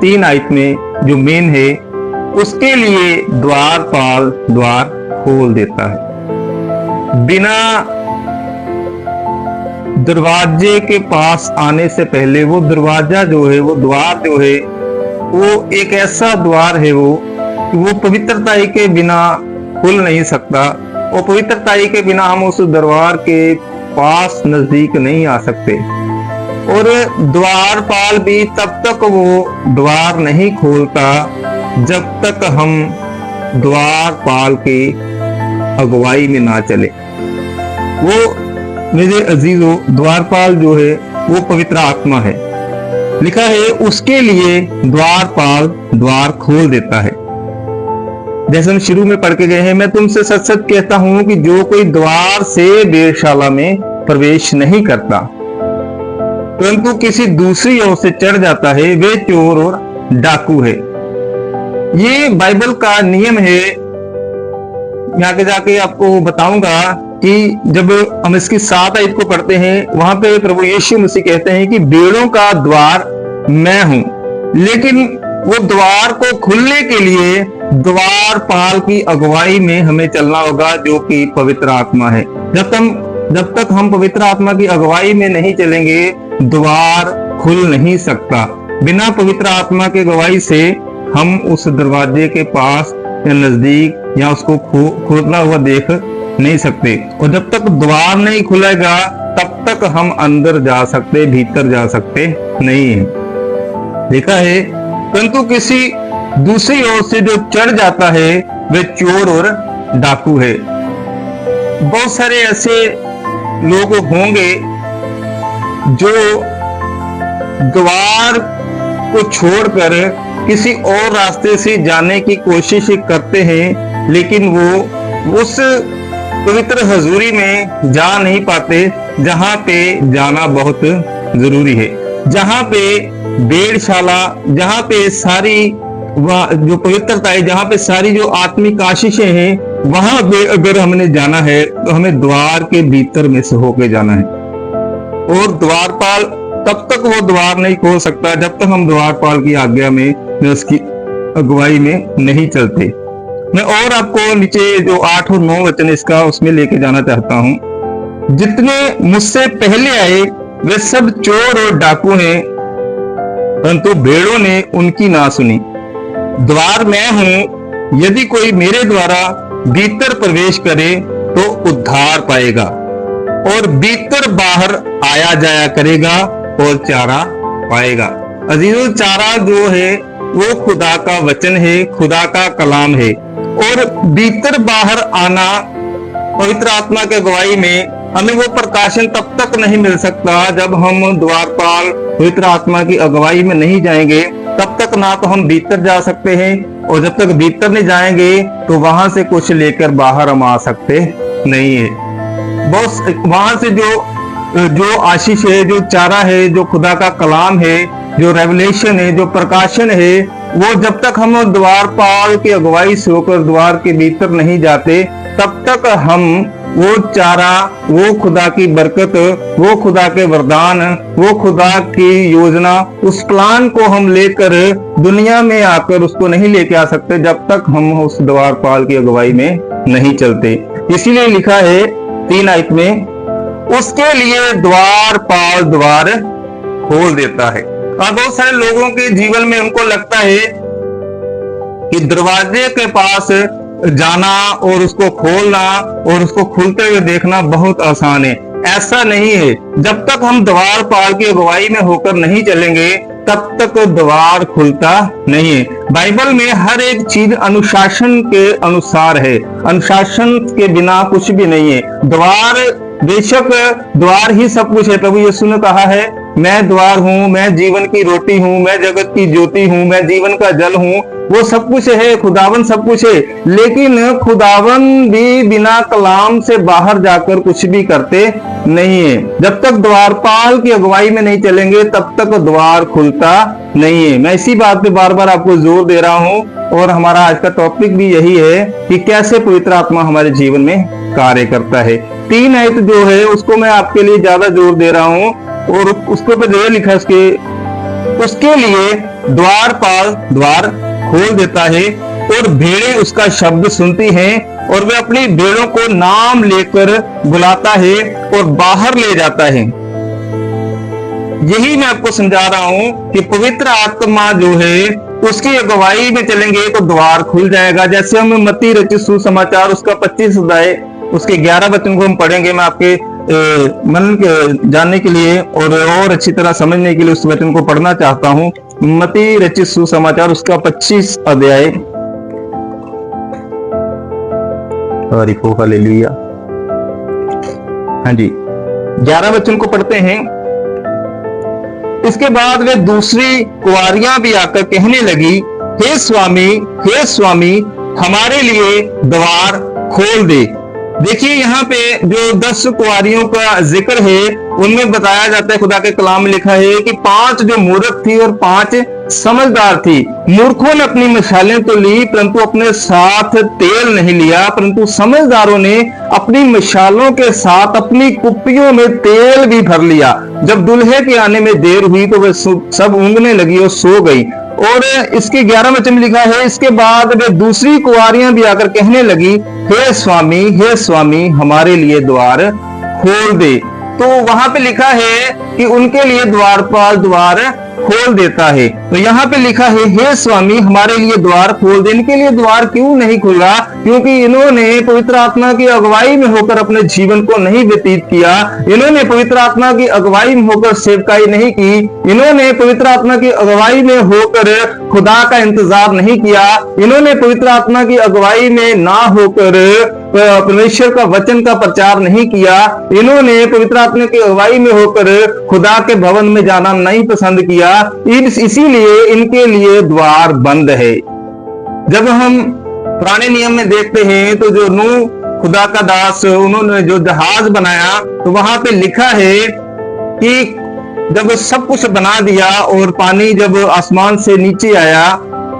3 आयत में जो मेन है, उसके लिए द्वारपाल द्वार खोल देता है। बिना दरवाजे के पास आने से पहले वो दरवाजा जो है, वो द्वार जो है, वो एक ऐसा द्वार है वो पवित्रता के बिना खुल नहीं सकता, और पवित्रता के बिना हम उस दरबार के पास नजदीक नहीं आ सकते। और द्वारपाल भी तब तक वो द्वार नहीं खोलता जब तक हम द्वारपाल की अगुवाई में ना चले। वो मेरे अजीजों, द्वारपाल जो है वो पवित्र आत्मा है। लिखा है उसके लिए द्वारपाल द्वार खोल देता है। जैसे हम शुरू में पढ़ के गए हैं, मैं तुमसे सच सच कहता हूं कि जो कोई द्वार से वेधशाला में प्रवेश नहीं करता परंतु किसी दूसरी ओर से चढ़ जाता है, वे चोर और डाकू है। ये बाइबल का नियम है। मैं आगे जाके आपको बताऊंगा कि जब हम इसकी 7 आयत को पढ़ते हैं, वहां पे प्रभु यीशु मसीह कहते हैं कि भेड़ों का द्वार मैं हूं, लेकिन वो द्वार को खुलने के लिए द्वारपाल की अगुवाई में हमें चलना होगा, जो कि पवित्र आत्मा है। जब तक हम पवित्र आत्मा की अगुवाई में नहीं चलेंगे, द्वार खुल नहीं सकता। बिना पवित्र आत्मा की अगुवाई से हम उस दरवाजे के पास या नजदीक या उसको खोलना हुआ देख नहीं सकते। और जब तक द्वार नहीं खुलेगा तब तक हम अंदर जा सकते, भीतर जा सकते नहीं है। देखा है, परंतु किसी दूसरी ओर से जो चढ़ जाता है वे चोर और डाकू है। बहुत सारे ऐसे लोग होंगे जो द्वार को छोड़कर किसी और रास्ते से जाने की कोशिश करते हैं, लेकिन वो उस पवित्र हजूरी में जा नहीं पाते जहां पे जाना बहुत जरूरी है, जहां पे वेधशाला, जहां पे सारी जो पवित्रता है, जहां पे सारी जो आत्मिक आशीषें हैं, वहां पे अगर हमने जाना है तो हमें द्वार के भीतर में से होके जाना है। और द्वारपाल तब तक वो द्वार नहीं खोल सकता जब तक हम द्वारपाल की आज्ञा में उसकी अगुवाई में नहीं चलते। मैं और आपको नीचे जो 8 और 9 वचन इसका उसमें लेके जाना चाहता हूं। जितने मुझसे पहले आए वे सब चोर और डाकू हैं, परंतु भेड़ों ने उनकी ना सुनी। द्वार मैं हूं, यदि कोई मेरे द्वारा भीतर प्रवेश करे तो उद्धार पाएगा और भीतर बाहर आया जाया करेगा और चारा पाएगा। अजीजों, चारा जो है वो खुदा का वचन है, खुदा का कलाम है। और भीतर बाहर आना पवित्र आत्मा के अगुवाई में हमें वो प्रकाशन तब तक नहीं मिल सकता जब हम द्वारपाल पवित्र आत्मा की अगुवाई में नहीं जाएंगे। तब तक ना तो हम भीतर जा सकते हैं, और जब तक भीतर नहीं जाएंगे तो वहां से कुछ लेकर बाहर हम आ सकते नहीं है। बहुत वहां से जो आशीष है, जो चारा है, जो खुदा का कलाम है, जो रेवलेशन है, जो प्रकाशन है, वो जब तक हम द्वारपाल की अगुवाई से होकर द्वार के भीतर नहीं जाते तब तक हम वो चारा, वो खुदा की बरकत, वो खुदा के वरदान, वो खुदा की योजना, उस प्लान को हम लेकर दुनिया में आकर उसको नहीं लेके आ सकते जब तक हम उस द्वारपाल की अगुवाई में नहीं चलते। इसीलिए लिखा है 3 आयत में, उसके लिए द्वारपाल द्वार खोल देता है। और बहुत सारे लोगों के जीवन में उनको लगता है कि दरवाजे के पास जाना और उसको खोलना और उसको खुलते हुए देखना बहुत आसान है। ऐसा नहीं है। जब तक हम द्वारपाल की अगुवाई में होकर नहीं चलेंगे तब तक द्वार खुलता नहीं है। बाइबल में हर एक चीज अनुशासन के अनुसार है। अनुशासन के बिना कुछ भी नहीं है। द्वार, बेशक द्वार ही सब कुछ है। प्रभु यीशु ने कहा है, मैं द्वार हूँ, मैं जीवन की रोटी हूँ, मैं जगत की ज्योति हूँ, मैं जीवन का जल हूँ। वो सब कुछ है, खुदावन सब कुछ है। लेकिन खुदावन भी बिना कलाम से बाहर जाकर कुछ भी करते नहीं है। जब तक द्वारपाल की अगुवाई में नहीं चलेंगे तब तक द्वार खुलता नहीं है। मैं इसी बात पे बार बार आपको जोर दे रहा हूँ, और हमारा आज का टॉपिक भी यही है कि कैसे पवित्र आत्मा हमारे जीवन में कार्य करता है। 3 आयत जो है उसको मैं आपके लिए ज्यादा जोर दे रहा हूँ, और उसके ऊपर जो है लिखा है उसके उसके लिए द्वारपाल द्वार खोल देता है और भेड़ें उसका शब्द सुनती हैं और वे अपनी भेड़ों को नाम लेकर बुलाता है और बाहर ले जाता है। यही मैं आपको समझा रहा हूं कि पवित्र आत्मा जो है उसकी अगुवाई में चलेंगे तो द्वार खुल जाएगा। जैसे हम मत्ती रचित सुसमाचार उसका 25 अध्याय उसके 11 वचन को हम पढ़ेंगे। मैं आपके मन के जानने के लिए और अच्छी तरह समझने के लिए उस वचन को पढ़ना चाहता हूं। मत्ती रचित सुसमाचार उसका 25 अध्याय। हालेलुया। हाँ जी, 11 वचन को पढ़ते हैं। इसके बाद वे दूसरी कुंवारियां भी आकर कहने लगी, हे स्वामी, हमारे लिए द्वार खोल दे। देखिए यहाँ पे जो 10 कुंवारियों का जिक्र है उनमें बताया जाता है, खुदा के कलाम में लिखा है कि 5 जो मूर्ख थी और 5 समझदार थी। मूर्खों ने अपनी मशालें तो ली परंतु अपने साथ तेल नहीं लिया, परंतु समझदारों ने अपनी मशालों के साथ अपनी कुप्पियों में तेल भी भर लिया। जब दूल्हे के आने में देर हुई तो वे सब ऊँघने लगी और सो गई। और इसके 11 वचन में लिखा है, इसके बाद वे दूसरी कुंवारियां भी आकर कहने लगी, हे स्वामी, हमारे लिए द्वार खोल दे। तो वहां पे लिखा है कि उनके लिए द्वारपाल द्वार खोल देता है। तो यहाँ पे लिखा है, हे स्वामी, हमारे लिए द्वार खोल दे। इनके लिए द्वार क्यों नहीं खुला? क्योंकि इन्होंने पवित्र आत्मा की अगुवाई में होकर अपने जीवन को नहीं व्यतीत किया। इन्होंने पवित्र आत्मा की अगुवाई में होकर सेवकाई नहीं की। इन्होंने पवित्र आत्मा की अगुवाई में होकर खुदा का इंतजार नहीं किया। इन्होंने पवित्र आत्मा की अगुवाई में ना होकर परमेश्वर का वचन का प्रचार नहीं किया। इन्होंने पवित्र आत्मा की अगुवाई में होकर खुदा के भवन में जाना नहीं पसंद किया। इसीलिए इनके लिए द्वार बंद है। जब हम पुराने नियम में देखते हैं तो जो नूह खुदा का दास, उन्होंने जो जहाज बनाया तो वहां पे लिखा है कि जब सब कुछ बना दिया और पानी जब आसमान से नीचे आया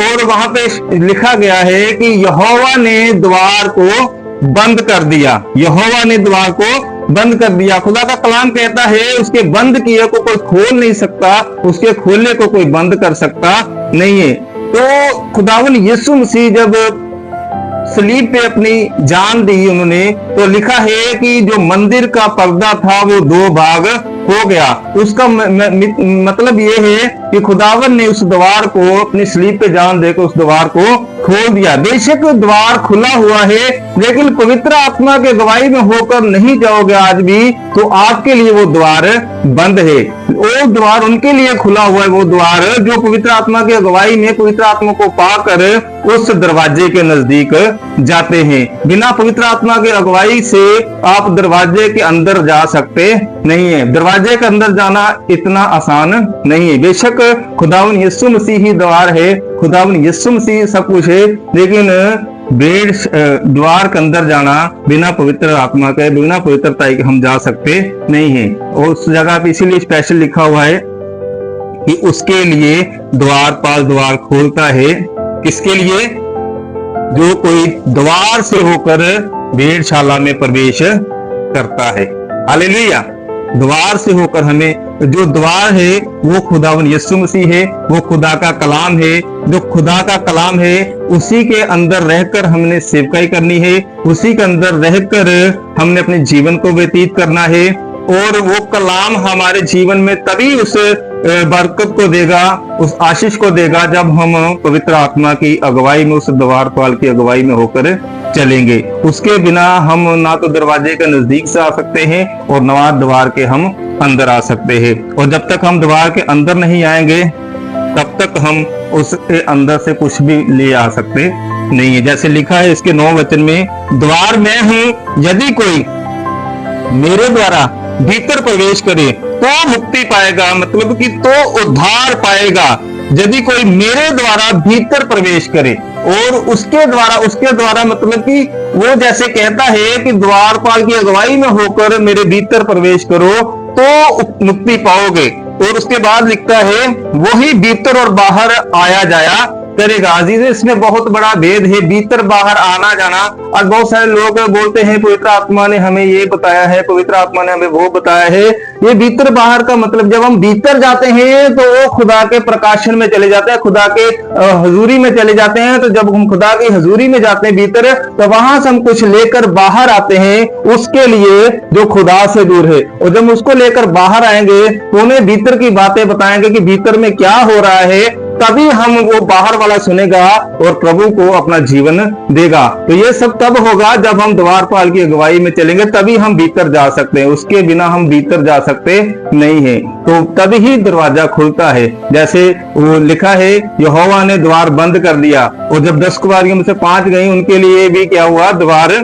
और वहां पे लिखा गया है कि यहोवा ने द्वार को बंद कर दिया। यहोवा ने द्वार को बंद कर दिया। खुदा का कलाम कहता है उसके बंद किए को कोई खोल नहीं सकता, उसके खोलने को कोई बंद कर सकता नहीं है। तो खुदावन यीशु मसीह जब सलीब पे अपनी जान दी उन्होंने, तो लिखा है कि जो मंदिर का पर्दा था वो 2 भाग हो गया। उसका मतलब ये है कि खुदावन ने उस द्वार को अपनी सलीब पे जान देकर उस द्वार को खोल दिया। बेशक द्वार खुला हुआ है, लेकिन पवित्र आत्मा के गवाही में होकर नहीं जाओगे आज भी तो आपके लिए वो द्वार बंद है। वो द्वार उनके लिए खुला हुआ है, वो द्वार जो पवित्र आत्मा के गवाही में पवित्र आत्मा को पाकर उस दरवाजे के नजदीक जाते हैं। बिना पवित्र आत्मा के अगुवाई से आप दरवाजे के अंदर जा सकते नहीं है। दरवाजे के अंदर जाना इतना आसान नहीं है। बेशक खुदावन यीशु मसीह ही द्वार है, खुदावन यीशु मसीह सब कुछ है, लेकिन द्वार के अंदर जाना बिना पवित्र आत्मा के, बिना पवित्रता के हम जा सकते नहीं है। और उस जगह पे इसीलिए स्पेशल लिखा हुआ है कि उसके लिए द्वारपाल द्वार खोलता है। किसके लिए? जो कोई द्वार से होकर भेड़शाला में प्रवेश करता है। हालेलुया। द्वार से होकर हमें, जो द्वार है वो खुदावन यीशु मसीह है, वो खुदा का कलाम है। जो खुदा का कलाम है उसी के अंदर रहकर हमने सेवकाई करनी है, उसी के अंदर रहकर हमने अपने जीवन को व्यतीत करना है। और वो कलाम हमारे जीवन में तभी उस बरकत को देगा, उस आशीष को देगा जब हम पवित्र आत्मा की अगुवाई में, उस द्वारपाल की अगुवाई में होकर चलेंगे। उसके बिना हम ना तो दरवाजे के नजदीक से आ सकते हैं और ना द्वार के हम अंदर आ सकते हैं। और जब तक हम द्वार के अंदर नहीं आएंगे तब तक हम उसके अंदर से कुछ भी ले आ सकते नहीं है। जैसे लिखा है इसके 9 वचन में, द्वार मैं हूं, यदि कोई मेरे द्वारा भीतर प्रवेश करे तो मुक्ति पाएगा, मतलब कि तो उद्धार पाएगा। यदि कोई मेरे द्वारा भीतर प्रवेश करे, और उसके द्वारा मतलब कि वो जैसे कहता है कि द्वारपाल की अगुवाई में होकर मेरे भीतर प्रवेश करो तो मुक्ति पाओगे। और उसके बाद लिखता है, वो ही भीतर और बाहर आया जाया करेगा। अजीजों, इसमें बहुत बड़ा भेद है, भीतर बाहर आना जाना। और बहुत सारे लोग बोलते हैं पवित्र आत्मा ने हमें ये बताया है, पवित्र आत्मा ने हमें वो बताया है। ये भीतर बाहर का मतलब, जब हम भीतर जाते हैं तो वो खुदा के प्रकाशन में चले जाते हैं, खुदा के हजूरी में चले जाते हैं। तो जब हम खुदा की हजूरी में जाते हैं भीतर, तो वहां से हम कुछ लेकर बाहर आते हैं उसके लिए जो खुदा से दूर है। और जब उसको लेकर बाहर आएंगे तो उन्हें भीतर की बातें बताएंगे कि भीतर में क्या हो रहा है, तभी हम वो बाहर वाला सुनेगा और प्रभु को अपना जीवन देगा। तो ये सब तब होगा जब हम द्वारपाल की अगुवाई में चलेंगे, तभी हम भीतर जा सकते हैं। उसके बिना हम भीतर जा सकते नहीं है। तो तभी ही दरवाजा खुलता है। जैसे वो लिखा है, यहोवा ने द्वार बंद कर दिया और जब 10 कुमारियों में से 5 गई, उनके लिए भी क्या हुआ, द्वार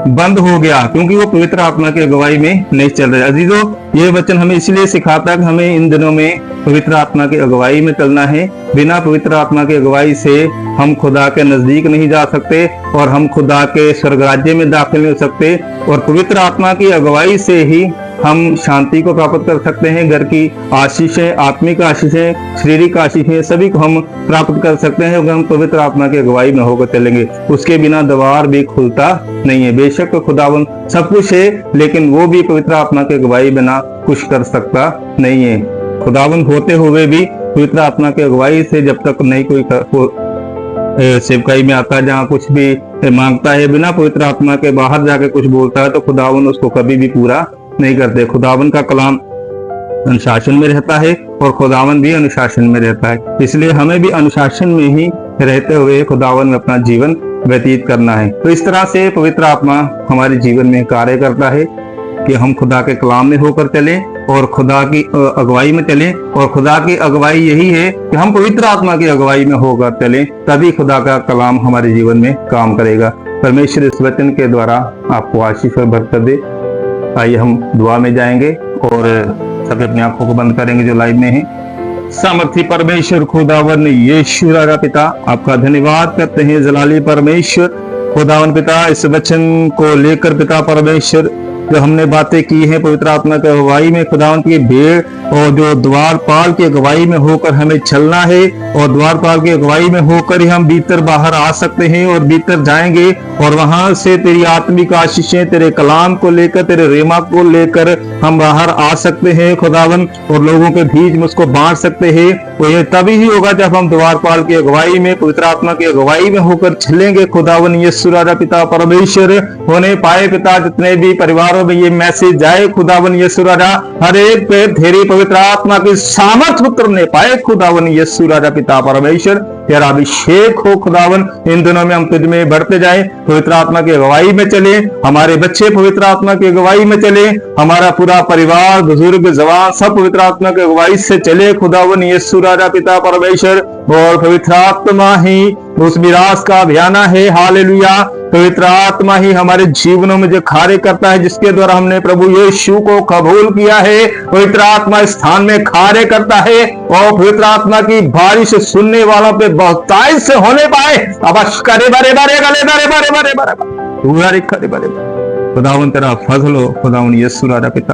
बंद हो गया, क्योंकि वो पवित्र आत्मा की अगुवाई में नहीं चल रहे। अजीजों, ये वचन हमें इसलिए सिखाता है कि हमें इन दिनों में पवित्र आत्मा की अगुवाई में चलना है। बिना पवित्र आत्मा की अगुवाई से हम खुदा के नजदीक नहीं जा सकते और हम खुदा के स्वर्ग राज्य में दाखिल नहीं हो सकते। और पवित्र आत्मा की अगुवाई से ही हम शांति को प्राप्त कर सकते हैं। घर की आशीषें, आत्मिक आशीषें, शारीरिक आशीषें, सभी को हम प्राप्त कर सकते हैं अगर हम पवित्र आत्मा की अगुवाई में होकर चलेंगे। उसके बिना द्वार भी खुलता नहीं है। बेशक खुदावन सब कुछ है, लेकिन वो भी पवित्र आत्मा की अगुवाई बिना कुछ कर सकता नहीं है। खुदावन होते हुए भी पवित्र आत्मा की अगुवाई से जब तक नहीं कोई सेवकाई में आता है, जहाँ कुछ भी मांगता है, बिना पवित्र आत्मा के बाहर जाके कुछ बोलता है, तो खुदावन उसको कभी भी पूरा नहीं करते। खुदावन का कलाम अनुशासन में रहता है और खुदावन भी अनुशासन में रहता है। इसलिए हमें भी अनुशासन में ही रहते हुए खुदावन में अपना जीवन व्यतीत करना है। तो इस तरह से पवित्र आत्मा हमारे जीवन में कार्य करता है कि हम खुदा के कलाम में होकर चलें और खुदा की अगुवाई में चलें। और खुदा की अगुवाई यही है कि हम पवित्र आत्मा की अगुवाई में होकर चलें, तभी खुदा का कलाम हमारे जीवन में काम करेगा। परमेश्वर इस वचन के द्वारा आपको आशीष और बरकत दे। आइए हम दुआ में जाएंगे और सभी अपनी आंखों को बंद करेंगे जो लाइव में है। सामर्थी परमेश्वर खुदावन यीशु राजा पिता, आपका धन्यवाद करते हैं। जलाली परमेश्वर खुदावन पिता, इस वचन को लेकर पिता परमेश्वर जो हमने बातें की हैं पवित्र आत्मा की अगुवाई में, खुदावन की भेड़ और जो द्वारपाल की अगुवाई में होकर हमें चलना है और द्वारपाल की अगुवाई में होकर ही हम भीतर बाहर आ सकते हैं और भीतर जाएंगे और वहां से तेरी आत्मिक आशीषें, तेरे कलाम को लेकर, तेरे रेमा को लेकर हम बाहर आ सकते हैं खुदावन, और लोगों के बीच में उसको बांट सकते हैं। तो ये तभी ही होगा जब हम द्वारपाल की अगुवाई में, पवित्र आत्मा की अगुवाई में होकर चलेंगे खुदावन यीशु राजा पिता परमेश्वर। होने पाए पिता जितने भी परिवारों में ये मैसेज जाए खुदावन यीशु राजा, हर एक पे तेरी पवित्र आत्मा की सामर्थ उतरने पाए खुदावन यीशु राजा पिता परमेश्वर। तेरा अभिषेक हो खुदावन। इन दिनों में हम तुझ में बढ़ते जाए, पवित्र आत्मा की अगुवाई में चले, हमारे बच्चे पवित्र आत्मा की अगुवाई में चले, हमारा पूरा परिवार, बुजुर्ग, जवान सब पवित्र आत्मा की अगुवाई से चले खुदावन यीशु राजा पिता परमेश्वर। और पवित्र आत्मा ही उस विरासत का अभियाना है। हालेलुया। पवित्र आत्मा ही हमारे जीवनों में जो कार्य करता है, जिसके द्वारा हमने प्रभु यीशु को कबूल किया है, पवित्र आत्मा स्थान में कार्य करता है और पवित्र आत्मा की बारिश सुनने वालों पे बहुतायत से होने पाए। अब करे बारे बारे गले बारे बारे बारे बारे करे बारे। खुदावन तेरा फजल हो खुदावन यीशु राजा पिता,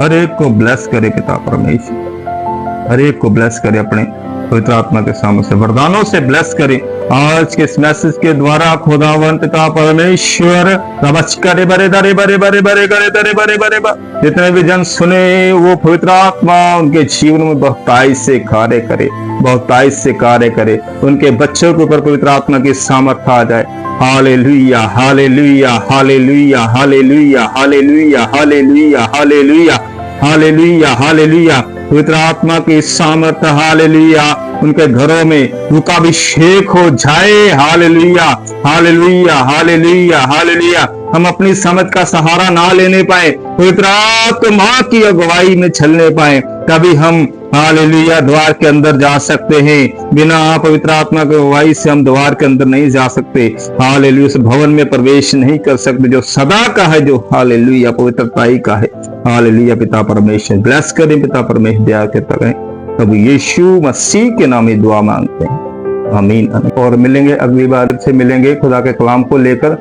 हर एक को ब्लेस करे पिता परमेश्वर, हर एक को ब्लेस करे, अपने पवित्र आत्मा के सामने से वरदानों से ब्लेस करे। आज के इस मैसेज के द्वारा खुदावन पिता परमेश्वर करे बरे दरे बरे बरे बरे करे दरे बरे बरे बरे, जितने भी जन सुने वो पवित्र आत्मा उनके जीवन में बहुतायत से कार्य करे, बहुतायत से कार्य करे। उनके बच्चों के ऊपर पवित्र आत्मा की सामर्थ आ जाए। Hallelujah hallelujah hallelujah hallelujah hallelujah hallelujah hallelujah hallelujah hallelujah. पवित्र आत्मा की सामर्थ हालेलुया उनके घरों में उनका अभिषेक हो जाए। Hallelujah hallelujah hallelujah hallelujah. हम अपनी समझ का सहारा ना लेने पाए, पवित्र आत्मा की अगुवाई में चलने पाए, तभी हम हालेलुया द्वार के अंदर जा सकते हैं। बिना पवित्र आत्मा की अगुवाई से हम द्वार के अंदर नहीं जा सकते। हालेलुया उस भवन में प्रवेश नहीं कर सकते जो सदा का है, जो हालेलुया पवित्रताई का है। हालेलुया पिता परमेश्वर ब्लेस करें, पिता परमेश्वर दया करता करें। प्रभु यीशु मसीह के नाम में दुआ मांगते हैं, आमीन। और मिलेंगे अगली बार से मिलेंगे खुदा के कलाम को लेकर।